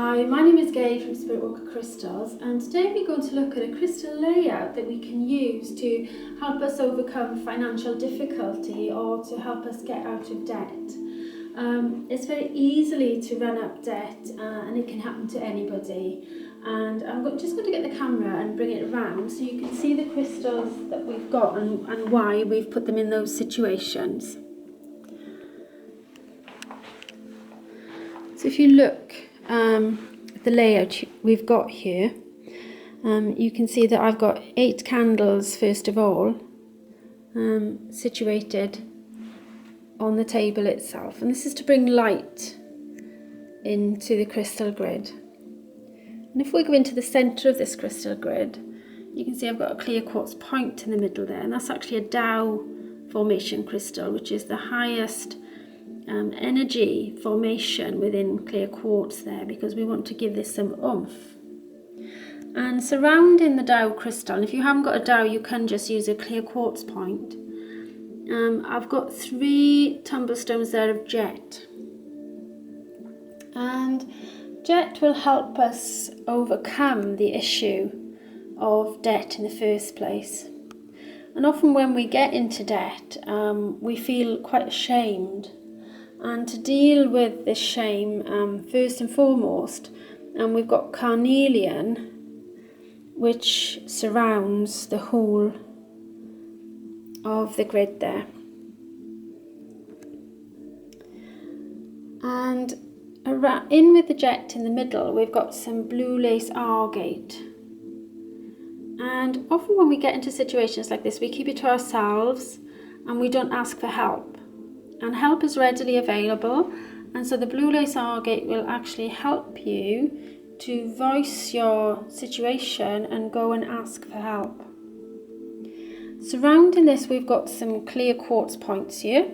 Hi, my name is Gay from Spirit Walker Crystals, and today we're going to look at a crystal layout that we can use to help us overcome financial difficulty or to help us get out of debt. It's very easily to run up debt and it can happen to anybody. And I'm just going to get the camera and bring it around so you can see the crystals that we've got and why we've put them in those situations. So if you look at the layout we've got here, you can see that I've got 8 candles first of all situated on the table itself, and this is to bring light into the crystal grid. And if we go into the centre of this crystal grid, you can see I've got a clear quartz point in the middle there, and that's actually a Tao formation crystal, which is the highest energy formation within clear quartz there, because we want to give this some oomph. And surrounding the Tao crystal, and if you haven't got a Tao you can just use a clear quartz point, I've got 3 tumblestones there of jet, and jet will help us overcome the issue of debt in the first place. And often when we get into debt we feel quite ashamed. And to deal with this shame, first and foremost, we've got carnelian, which surrounds the whole of the grid there. And in with the jet in the middle, we've got some blue lace agate. And often when we get into situations like this, we keep it to ourselves and we don't ask for help. And help is readily available, and so the blue lace agate will actually help you to voice your situation and go and ask for help. Surrounding this, we've got some clear quartz points here,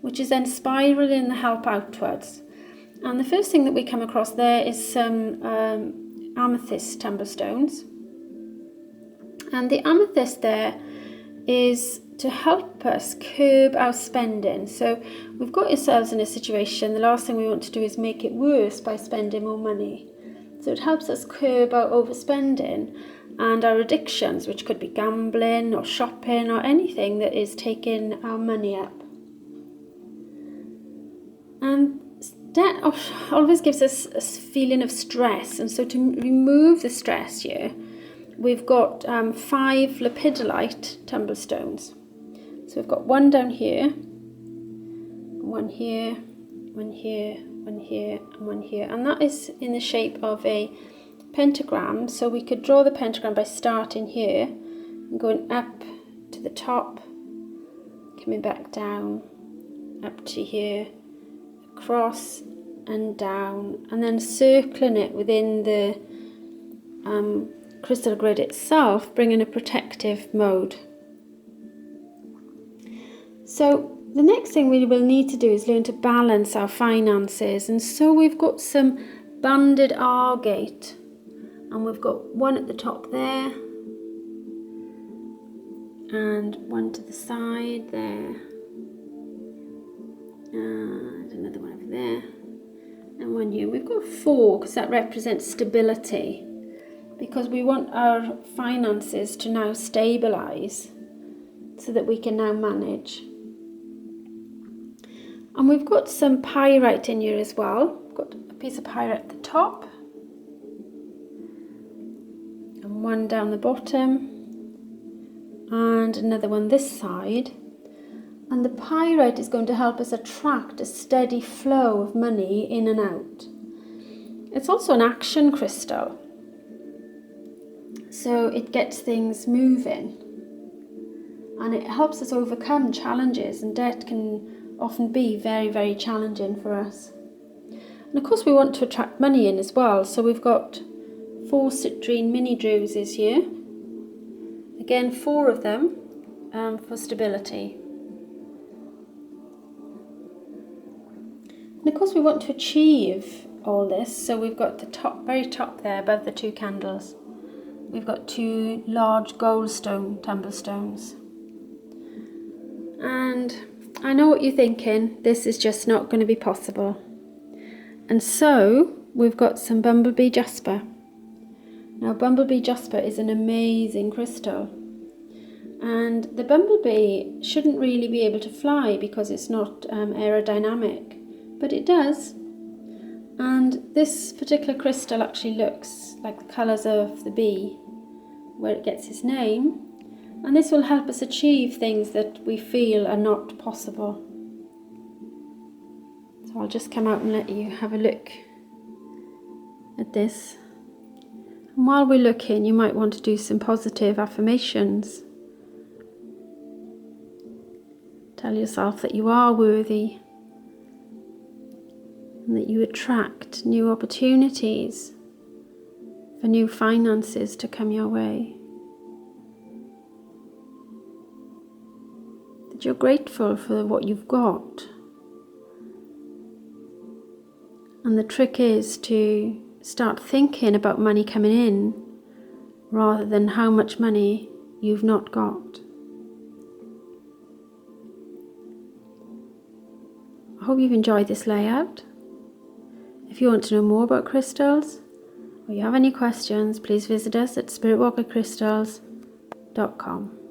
which is then spiraling the help outwards. And the first thing that we come across there is some amethyst tumblestones, and the amethyst there is to help us curb our spending. So we've got ourselves in a situation, the last thing we want to do is make it worse by spending more money. So it helps us curb our overspending and our addictions, which could be gambling or shopping or anything that is taking our money up. And debt always gives us a feeling of stress, and so to remove the stress here, we've got 5 lepidolite tumblestones. So we've got 1 down here, 1 here, 1 here, 1 here, and 1 here. And that is in the shape of a pentagram. So we could draw the pentagram by starting here and going up to the top, coming back down, up to here, across and down, and then circling it within the crystal grid itself, bringing a protective mode. So the next thing we will need to do is learn to balance our finances, and so we've got some banded agate, and we've got 1 at the top there and 1 to the side there and another 1 over there and 1 here. We've got 4 because that represents stability, because we want our finances to now stabilize so that we can now manage. And we've got some pyrite in here as well. We've got a piece of pyrite at the top and 1 down the bottom and another 1 this side. And the pyrite is going to help us attract a steady flow of money in and out. It's also an action crystal, so it gets things moving and it helps us overcome challenges, and debt can often be very, very challenging for us. And of course we want to attract money in as well, so we've got 4 citrine mini druses here, again 4 of them for stability. And of course we want to achieve all this, so we've got the top, very top there above the 2 candles, we've got 2 large goldstone tumblestones. And I know what you're thinking, this is just not going to be possible. And so we've got some Bumblebee Jasper. Now, Bumblebee Jasper is an amazing crystal, and the bumblebee shouldn't really be able to fly because it's not aerodynamic, but it does. And this particular crystal actually looks like the colours of the bee, where it gets its name, and this will help us achieve things that we feel are not possible. So I'll just come out and let you have a look at this. And while we're looking, you might want to do some positive affirmations. Tell yourself that you are worthy and that you attract new opportunities for new finances to come your way. That you're grateful for what you've got. And the trick is to start thinking about money coming in rather than how much money you've not got. I hope you've enjoyed this layout. If you want to know more about crystals or you have any questions, please visit us at spiritwalkercrystals.com.